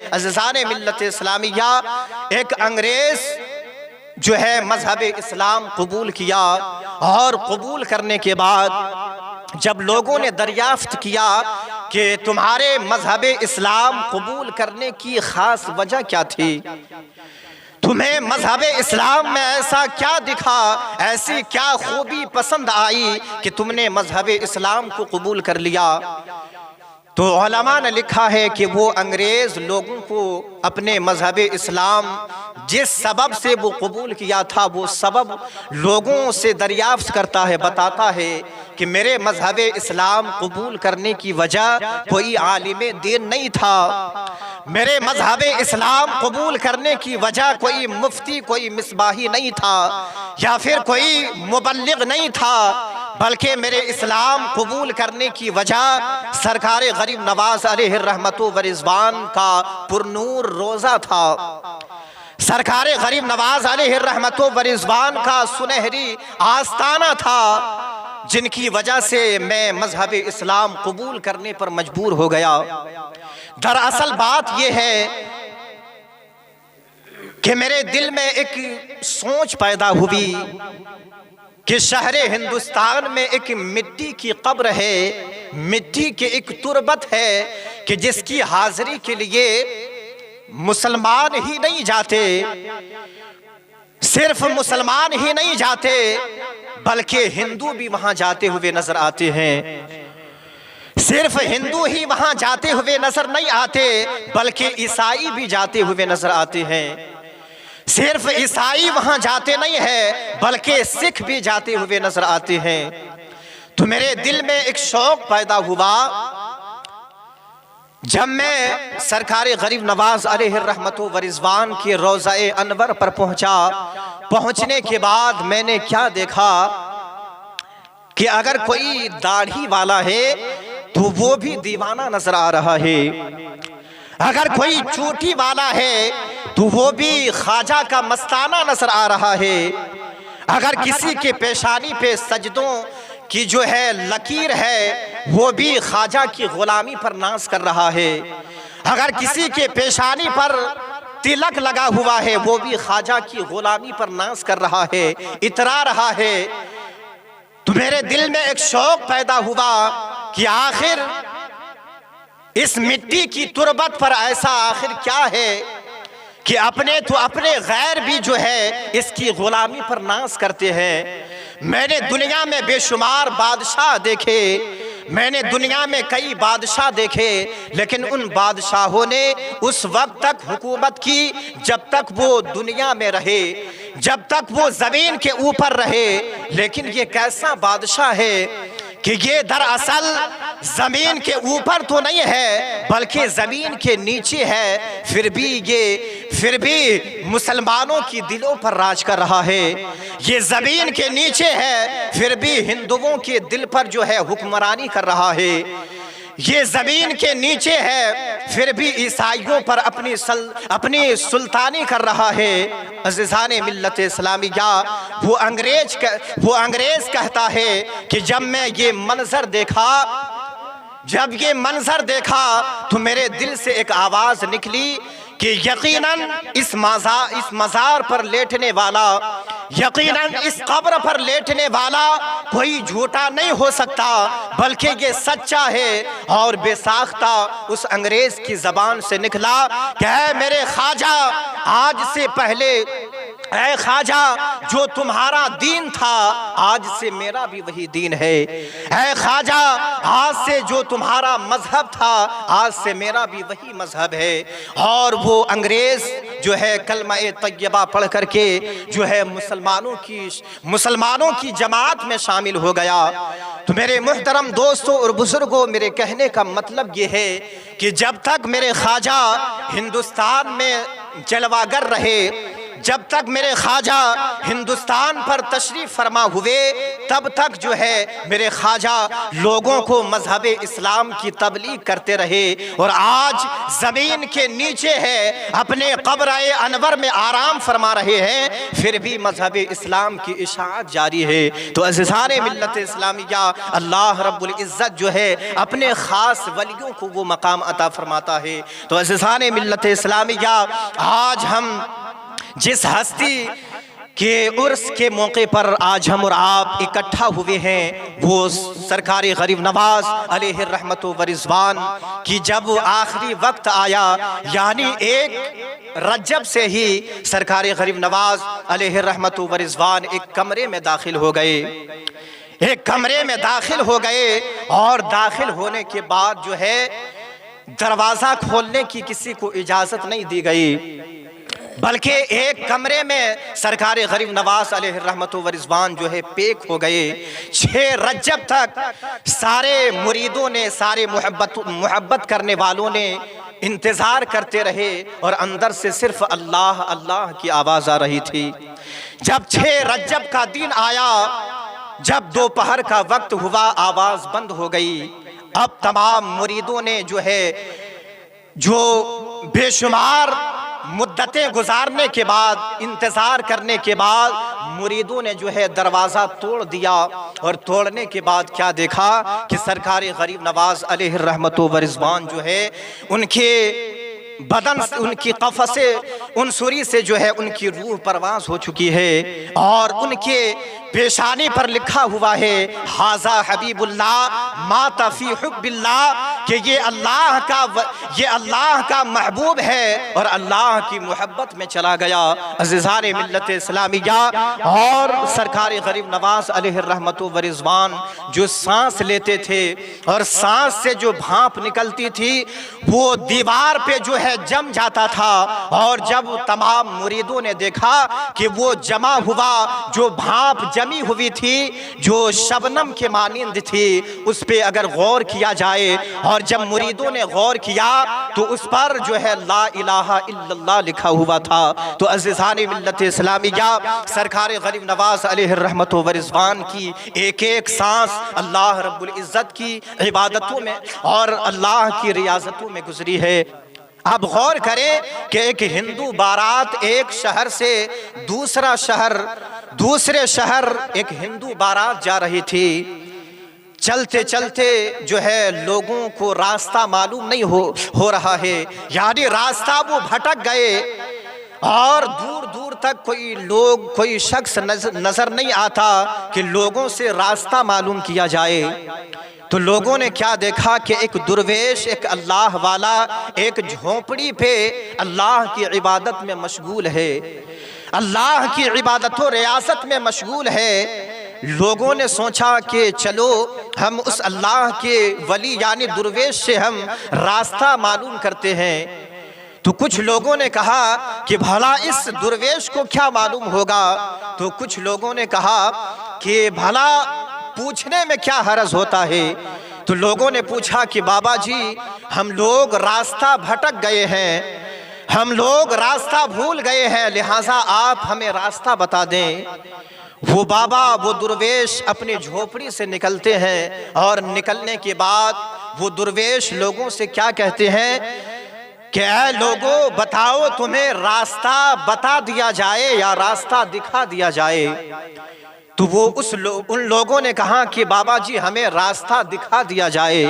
अज़ीज़ान मिल्लत इस्लामिया, एक अंग्रेज़ जो है मजहब इस्लाम कबूल किया और कबूल करने के बाद जब लोगों ने दरियाफ्त किया कि तुम्हारे मजहब इस्लाम कबूल करने की ख़ास वजह क्या थी, तुम्हें मजहब इस्लाम में ऐसा क्या दिखा, ऐसी क्या खूबी पसंद आई कि तुमने मजहब इस्लाम को कबूल कर लिया, तो उलमा ने लिखा है कि वो अंग्रेज़ लोगों को अपने मजहब इस्लाम जिस सबब से वो कबूल किया था वो सबब लोगों से दरियाफ्त करता है, बताता है कि मेरे मजहब इस्लाम कबूल करने की वजह कोई आलिम दीन नहीं था, मेरे मजहब इस्लाम कबूल करने की वजह कोई मुफ्ती कोई मिसबाही नहीं था या फिर कोई मुबल्लिग नहीं था, बल्कि मेरे इस्लाम कबूल करने की वजह सरकार गरीब नवाज अलैहि रहमतो व रिज़वान का पुरनूर रोज़ा था, सरकार गरीब नवाज अलैहि रहमतो व रिज़वान का सुनहरी आस्ताना था, जिनकी वजह से मैं मजहब इस्लाम कबूल करने पर मजबूर हो गया। दरअसल बात यह है कि मेरे दिल में एक सोच पैदा हुई कि शहरे हिंदुस्तान में एक मिट्टी की कब्र है, मिट्टी की एक तुरबत है कि जिसकी हाजिरी के लिए मुसलमान ही नहीं जाते, सिर्फ मुसलमान ही नहीं जाते बल्कि हिंदू भी वहां जाते हुए नजर आते हैं, सिर्फ हिंदू ही वहां जाते हुए नजर नहीं आते बल्कि ईसाई भी जाते हुए नजर आते हैं, सिर्फ ईसाई वहां जाते नहीं है बल्कि सिख भी जाते हुए नजर आते हैं। तो मेरे दिल में एक शौक पैदा हुआ, जब मैं सरकार गरीब नवाज अलैहि रहमतो व रिज़वान के रोज़ाए अनवर पर पहुंचा, पहुंचने के बाद मैंने क्या देखा कि अगर कोई दाढ़ी वाला है तो वो भी दीवाना नजर आ रहा है, अगर कोई चोटी वाला है तो वो भी ख्वाजा का मस्ताना नजर आ रहा है, अगर किसी के पेशानी पे सजदों की जो है लकीर है वो भी ख्वाजा की गुलामी पर नाज कर रहा है, अगर किसी के पेशानी पर तिलक लगा हुआ है वो भी ख्वाजा की गुलामी पर नाज कर रहा है, इतरा रहा है। तो मेरे दिल में एक शौक पैदा हुआ कि आखिर इस मिट्टी की तुरबत पर ऐसा आखिर क्या है कि अपने तो अपने गैर भी जो है इसकी गुलामी पर नाज करते हैं। मैंने दुनिया में बेशुमार बादशाह देखे, मैंने दुनिया में कई बादशाह देखे, लेकिन उन बादशाहों ने उस वक्त तक हुकूमत की जब तक वो दुनिया में रहे, जब तक वो जमीन के ऊपर रहे। लेकिन ये कैसा बादशाह है कि ये दरअसल जमीन के ऊपर तो नहीं है बल्कि जमीन के नीचे है, फिर भी मुसलमानों की दिलों पर राज कर रहा है। ये जमीन के नीचे है फिर भी हिंदुओं के दिल पर जो है हुक्मरानी कर रहा है, ये जमीन के नीचे है फिर भी ईसाइयों पर अपनी सुल्तानी कर रहा है। अज़ीज़ान मिल्लत इस्लामिया, वो अंग्रेज कहता है कि जब मैं ये मंजर देखा तो मेरे दिल से एक आवाज निकली कि यकीनन इस मज़ार पर लेटने वाला, यकीनन इस कब्र पर लेटने वाला कोई झूठा नहीं हो सकता बल्कि ये सच्चा है। और बेसाख्ता उस अंग्रेज की जबान से निकला कि ऐ मेरे ख्वाजा, आज से पहले ऐ ख्वाजा जो तुम्हारा दीन था आज से मेरा भी वही दीन है, ऐ ख्वाजा आज से जो तुम्हारा मजहब था आज से मेरा भी वही मजहब है। और वो अंग्रेज जो है कलमा तैयबा पढ़ करके जो है मुसलमानों की जमात में शामिल हो गया। तो मेरे मुहतरम दोस्तों और बुजुर्गों, मेरे कहने का मतलब ये है कि जब तक मेरे ख्वाजा हिंदुस्तान में जलवागर रहे, जब तक मेरे ख्वाजा हिंदुस्तान पर तशरीफ फरमा हुए तब तक जो है मेरे ख्वाजा लोगों को मजहब इस्लाम की तबलीग करते रहे, और आज जमीन के नीचे है, अपने कब्र अनवर में आराम फरमा रहे हैं, फिर भी मजहब इस्लाम की इशाअत जारी है। तो अज़ीज़ान मिल्लत इस्लामिया, अल्लाह रब्बुल इज़्ज़त जो है अपने ख़ास वलियों को वो मकाम अता फरमाता है। तो अज़ीज़ान मिल्लत इस्लामिया, आज हम जिस हस्ती के उर्स के मौके पर आज हम और आप इकट्ठा हुए हैं, वो सरकार गरीब नवाज अलैहि रहमतो व रिज़वान की जब आखिरी वक्त आया, यानी 1 रजब से ही सरकार गरीब नवाज अलैहि रहमतो व रिज़वान एक कमरे में दाखिल हो गए, एक कमरे में दाखिल हो गए, और दाखिल होने के बाद जो है दरवाज़ा खोलने की किसी को इजाज़त नहीं दी गई, बल्कि एक कमरे में सरकार गरीब नवाज अलैहि रहमतो व रिज़वान जो है पैक हो गए। 6 रजब तक सारे मुरीदों ने, सारे मोहब्बत करने वालों ने इंतज़ार करते रहे, और अंदर से सिर्फ अल्लाह अल्लाह की आवाज़ आ रही थी। जब 6 रजब का दिन आया, जब दोपहर का वक्त हुआ, आवाज़ बंद हो गई। अब तमाम मुरीदों ने जो है, जो बेशुमार मुद्दतें गुजारने के बाद, इंतज़ार करने के बाद, मुरीदों ने जो है दरवाज़ा तोड़ दिया, और तोड़ने के बाद क्या देखा कि सरकार गरीब नवाज अलैहि रहमतो व रिज़वान जो है उनके बदन से, उनकी कफ़से उनसुरी से जो है उनकी रूह परवाज हो चुकी है, और उनके पेशानी पर लिखा हुआ है हाजा हबीबुल्लाह माता फी हुब्बिल्लाह, कि ये अल्लाह का महबूब है और अल्लाह की मोहब्बत में चला गया। अज़ीज़ान मिल्लत इस्लामिया, और सरकार गरीब नवाज अलैहि रहमतो व रिज़वान जो सांस लेते थे, और सांस से जो भाप निकलती थी वो दीवार पे जो है जम जाता था, और जब तमाम मुरीदों ने देखा कि वो जमा हुआ, जो भाप जमी हुई थी, जो शबनम के मानिंद थी, उस पे अगर गौर किया जाए, और जब मुरीदों ने गौर किया तो उस पर जो है ला इलाहा इल्लल्लाह लिखा हुआ था। तो अज़ीज़ान मिल्लत इस्लामिया, सरकार गरीब नवाज अलैहि रहमतो व रिज़वान की एक एक सांस अल्लाह रब्बुल इज़्ज़त की इबादतों में और अल्लाह की रियाज़तों में गुजरी है। आप गौर करें कि एक हिंदू बारात एक शहर से दूसरे शहर एक हिंदू बारात जा रही थी। चलते चलते जो है लोगों को रास्ता मालूम नहीं हो रहा है, यानी रास्ता वो भटक गए, और दूर दूर तक कोई शख्स नजर नहीं आता कि लोगों से रास्ता मालूम किया जाए। तो लोगों ने क्या देखा कि एक दुर्वेश, एक अल्लाह वाला एक झोंपड़ी पे अल्लाह की इबादत में मशगूल है, अल्लाह की इबादत और रियासत में मशगूल है। लोगों ने सोचा कि चलो हम उस अल्लाह के वली यानी दुर्वेश से हम रास्ता मालूम करते हैं। तो कुछ लोगों ने कहा कि भला इस दुर्वेश को क्या मालूम होगा, तो कुछ लोगों ने कहा कि भला पूछने में क्या हरज होता है। तो लोगों ने पूछा कि बाबा जी, हम लोग रास्ता भटक गए हैं, हम लोग रास्ता भूल गए हैं, लिहाजा आप हमें रास्ता बता दें। वो बाबा, वो दुर्वेश अपनी झोपड़ी से निकलते हैं, और निकलने के बाद वो दुर्वेश लोगों से क्या कहते हैं कि ऐ लोगों, बताओ तुम्हें रास्ता बता दिया जाए या रास्ता दिखा दिया जाए। तो वो उन लोगों ने कहा कि बाबा जी हमें रास्ता दिखा दिया जाए।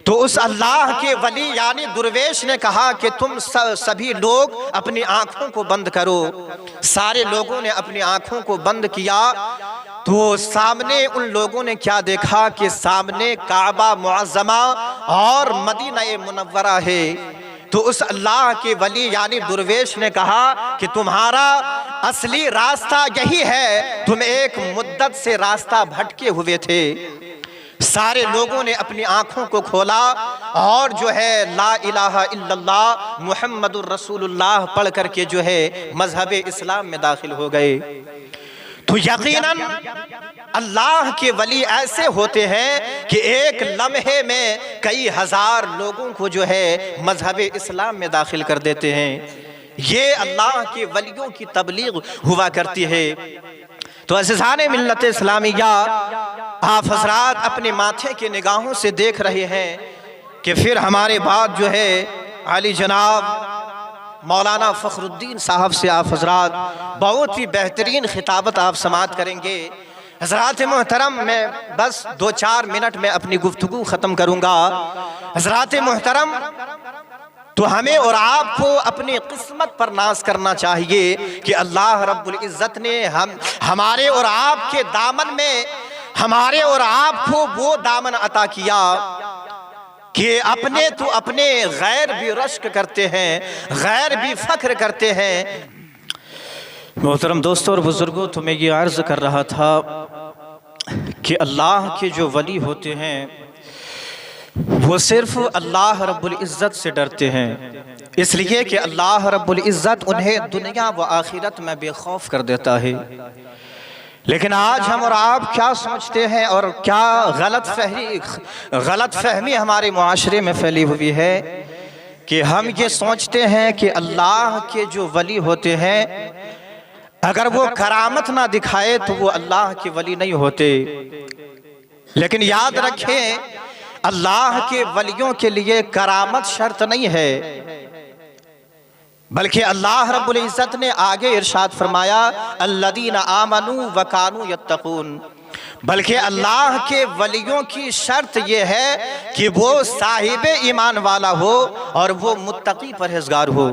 तो उस अल्लाह के वली यानी दुर्वेश ने कहा कि तुम सभी लोग अपनी आंखों को बंद करो। सारे लोगों ने अपनी आंखों को बंद किया। तो सामने उन लोगों ने क्या देखा कि सामने काबा मुअज़्ज़मा और मदीना मुनव्वरा है। तो उस अल्लाह के वली यानी दुर्वेश ने कहा कि तुम्हारा असली रास्ता यही है, तुम एक मुद्दत से रास्ता भटके हुए थे। सारे लोगों ने अपनी आंखों को खोला और जो है ला इलाहा इल्लल्लाह मुहम्मदुर रसूलुल्लाह पढ़ करके जो है मजहब इस्लाम में दाखिल हो गए। तो यकीनन अल्लाह के वली ऐसे होते हैं कि एक लम्हे में कई हजार लोगों को जो है मजहब इस्लाम में दाखिल कर देते हैं। ये अल्लाह के वलियों की तबलीग हुआ करती है। तो अज़ीज़ान मिल्लत इस्लामिया, आप हज़रात अपने माथे के निगाहों से देख रहे हैं कि फिर हमारे बाद जो है आली जनाब मौलाना फ़खरुद्दीन साहब से आप हज़रात बहुत ही बेहतरीन खिताबत आप समाअत करेंगे। हज़रात मोहतरम, मैं बस 2-4 मिनट में अपनी गुफ्तगू ख़त्म करूँगा। हज़रात मोहतरम, तो हमें और आपको अपनी किस्मत पर नाज करना चाहिए कि अल्लाह रब्बुल इज़्ज़त ने हमारे और आपके दामन में हमारे और आपको वो दामन अता किया कि अपने तो अपने गैर भी रश्क करते हैं, गैर भी फ़ख्र करते हैं। मोहतरम दोस्तों और बुज़ुर्गों, तो मैं ये अर्ज़ कर रहा था कि अल्लाह के जो वली होते हैं वो सिर्फ़ अल्लाह रब्बुल इज़्ज़त से डरते हैं, इसलिए कि अल्लाह रब्बुल इज़्ज़त उन्हें दुनिया व आखिरत में बेखौफ कर देता है। लेकिन आज हम और आप क्या सोचते हैं और क्या गलत फहमी हमारे मुआशरे में फैली हुई है कि हम ये सोचते हैं कि अल्लाह के जो वली होते हैं अगर वो करामत ना दिखाए तो वो अल्लाह के वली नहीं होते। लेकिन याद रखें, अल्लाह के वलियों के लिए करामत शर्त नहीं है, बल्कि अल्लाह रब्बुल इज़्ज़त ने आगे इरशाद फरमाया अल्लज़ीना आमनू व कानू यत्तकून, बल्कि अल्लाह के वलियों की शर्त यह है कि वो साहिब ईमान वाला हो और वो मुत्तकी परहेज़गार हो।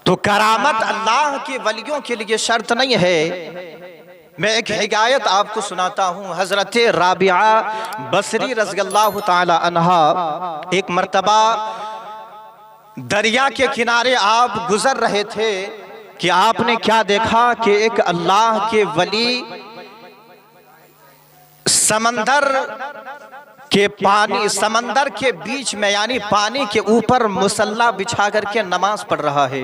तो करामत अल्लाह के वलियों के लिए शर्त नहीं है। मैं एक हिकायत आपको सुनाता हूँ। हज़रत राबिया बसरी रज़ियल्लाहु ताला अन्हा एक मर्तबा दरिया के किनारे आप गुजर रहे थे कि आपने क्या देखा कि एक अल्लाह के वली समंदर के बीच में यानी पानी के ऊपर मुसल्ला बिछा करके नमाज पढ़ रहा है,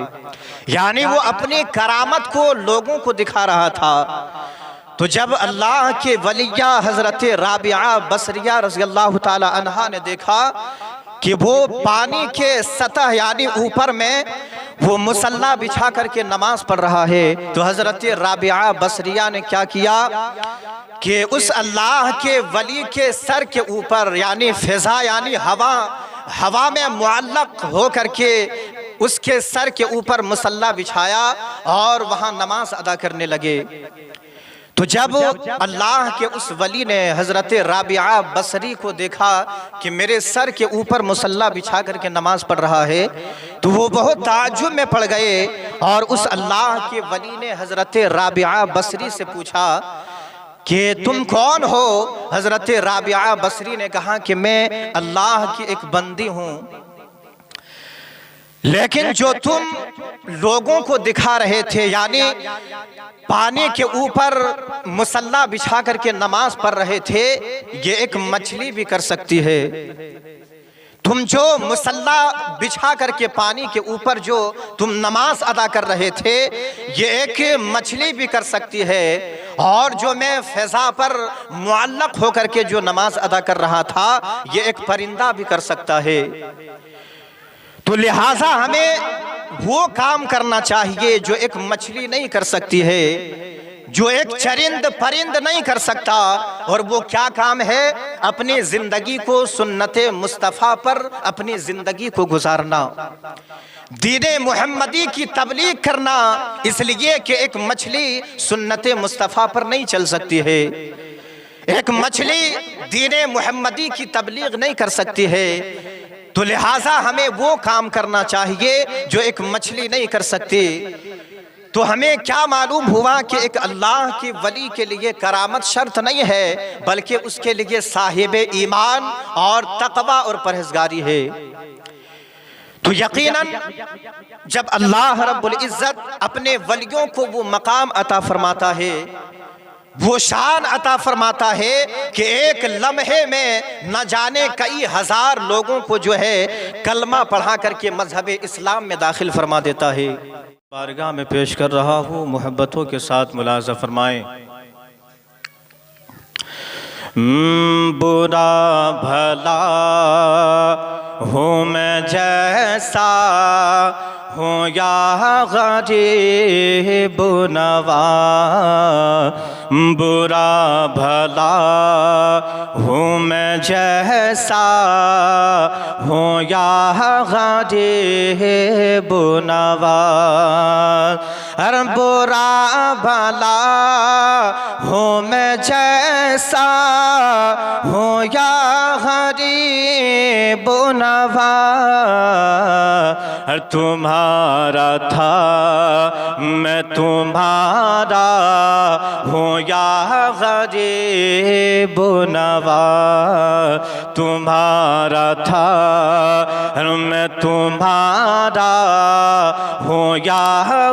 यानी वो अपनी करामत को लोगों को दिखा रहा था। तो जब अल्लाह के वलिया हज़रत राबिया बसरिया रज़ियल्लाहु ताला अन्हा ने देखा कि वो पानी के सतह यानी ऊपर में वो मुसल्ला बिछा करके नमाज पढ़ रहा है, तो हज़रत राबिया बसरिया ने क्या किया कि उस अल्लाह के वली के सर के ऊपर यानी फिजा यानी हवा में मुअल्लक हो करके उसके सर के ऊपर मुसल्ला बिछाया और वहाँ नमाज अदा करने लगे। तो जब अल्लाह के उस वली ने हज़रत राबिया बसरी को देखा कि मेरे सर के ऊपर मुसल्ला बिछा करके नमाज पढ़ रहा है, तो वो बहुत ताज्जुब में पड़ गए और उस अल्लाह के वली ने हज़रत राबिया बसरी से पूछा कि तुम कौन हो? हज़रत राबिया बसरी ने कहा कि मैं अल्लाह की एक बंदी हूँ, लेकिन जो तुम लोगों को दिखा रहे थे यानी पानी के ऊपर मुसल्ला बिछा करके नमाज पढ़ रहे थे, ये एक मछली भी कर सकती है। तुम जो मुसल्ला बिछा करके पानी के ऊपर जो तुम नमाज अदा कर रहे थे, ये एक मछली भी कर सकती है, और जो मैं फ़िज़ा पर मुअल्लक होकर के जो नमाज अदा कर रहा था, ये एक परिंदा भी कर सकता है। तो लिहाजा हमें वो काम करना चाहिए जो एक मछली नहीं कर सकती है, जो एक चरिंद परिंद नहीं कर सकता। और वो क्या काम है? अपनी जिंदगी को सुन्नते मुस्तफ़ा पर अपनी जिंदगी को गुजारना, दीने मुहम्मदी की तबलीग करना। इसलिए कि एक मछली सुन्नते मुस्तफ़ा पर नहीं चल सकती है, एक मछली दीने मुहम्मदी की तबलीग नहीं कर सकती है। तो लिहाजा हमें वो काम करना चाहिए जो एक मछली नहीं कर सकती। तो हमें क्या मालूम हुआ कि एक अल्लाह के वली के लिए करामत शर्त नहीं है, बल्कि उसके लिए साहिब ईमान और तक़वा और परहेज़गारी है। तो यकीनन जब अल्लाह रब्बुल इज़्ज़त अपने वलियों को वो मकाम अता फरमाता है, वो शान अता फरमाता है कि एक लम्हे में न जाने कई हज़ार लोगों को जो है कलमा पढ़ा करके मज़हब इस्लाम में दाखिल फरमा देता है। बारगाह में पेश कर रहा हूँ, मोहब्बतों के साथ मुलाज़ा फरमाएं। बुरा भला हूँ मैं जैसा हूँ या गरीब नवा, बुरा भला हूँ मैं जैसा हूँ या गरीब नवा। अरे बुरा भला हूँ मैं जैसा हूँ या गरीब नवा। तुम्हारा था मैं तुम्हारा हूँ या गरीब नवा। तुम्हारा था मैं तुम्हारा हूँ या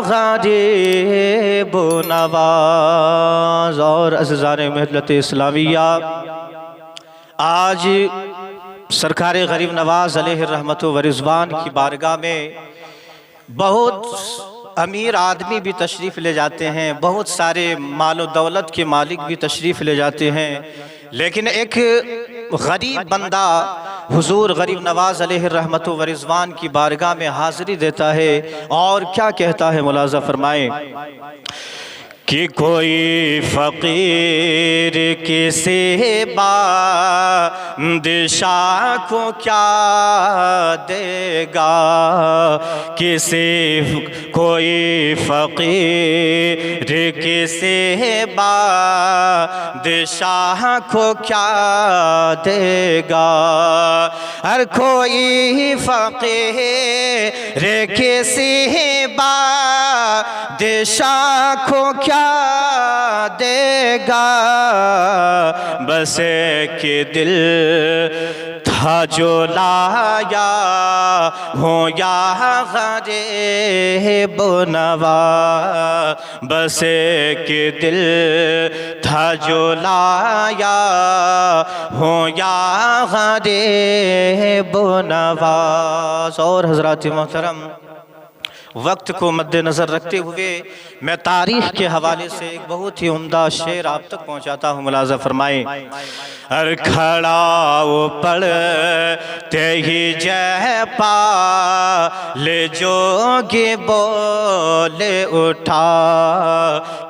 गरीब नवाज। और अज़ीज़ान मिल्लत इस्लामिया, आज सरकार गरीब नवाज अलैहि रहमतु व रिज़वान की बारगाह में बहुत अमीर आदमी भी तशरीफ़ ले जाते हैं, बहुत सारे मालो दौलत के मालिक भी तशरीफ़ ले जाते हैं, लेकिन एक गरीब बंदा हुजूर गरीब नवाज अलैहि रहमतु व रिज़वान की बारगाह में हाज़िरी देता है और क्या कहता है, मुलाज़ा फरमाएं कि कोई फ़कीर किसी बादशाह को क्या देगा, कोई फ़कीर किसी बादशाह को क्या देगा। हर कोई फ़कीर किसी बादशाह को क्या देगा। बस एक दिल था जो लाया हूँ या गरीब नवा। बस एक दिल था जो लाया हूँ या गरीब नवाज। और हज़रात मोहतरम, वक्त को मद्देनज़र रखते हुए मैं तारीख़ के हवाले से एक बहुत ही उम्दा शेर आप तक पहुँचाता हूँ, मुलाज़ा फरमाएं। अर खड़ा वो पढ़ते ही जय पाल जोगी बोले उठा।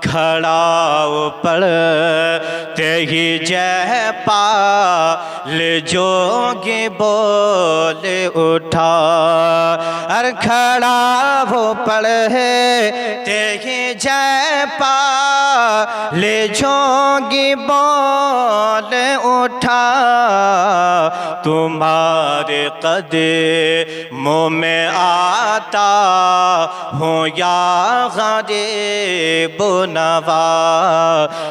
खड़ा वो पढ़ते ही जय पाल जोगी बोले उठा। अर खड़ा वो पढ़ते ही जय पाल जोगी बोले उठा। तुम्हारे कदमों में आता हूँ या गरीब नवा।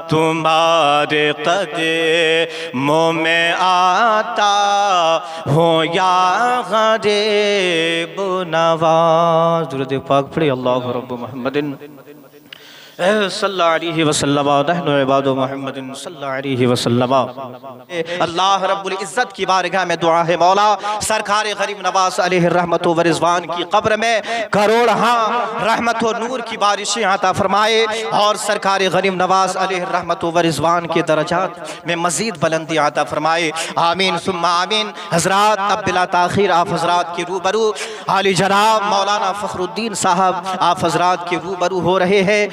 तुम्हारे कदमों में आता हूँ या गरीब नवा। दुरूद पाक पढ़े अल्लाहु रब्बु मुहम्मदिन सल्लल्लाहु अलैहि वसल्लम नहनु इबादु मुहम्मदिन सल्लल्लाहु अलैहि वसल्लम। अल्लाह रब्बुल इज़्ज़त की बारगाह में दुआ है, मौला सरकार गरीब नवाज अलैहि रहमतु व रिज़वान की कब्र में करोड़ रहमत व नूर की बारिशें अता फरमाए और सरकार गरीब नवाज अलैहि रहमतु व रिज़वान के दरजात में मज़ीद बुलंदी अता फरमाए। आमीन सुम्मा आमीन। हज़रात, अब बिला ताख़ीर आप हज़रात के रूबरू आली जनाब मौलाना फ़खरुद्दीन साहब आप हज़रात के रूबरू हो रहे हैं।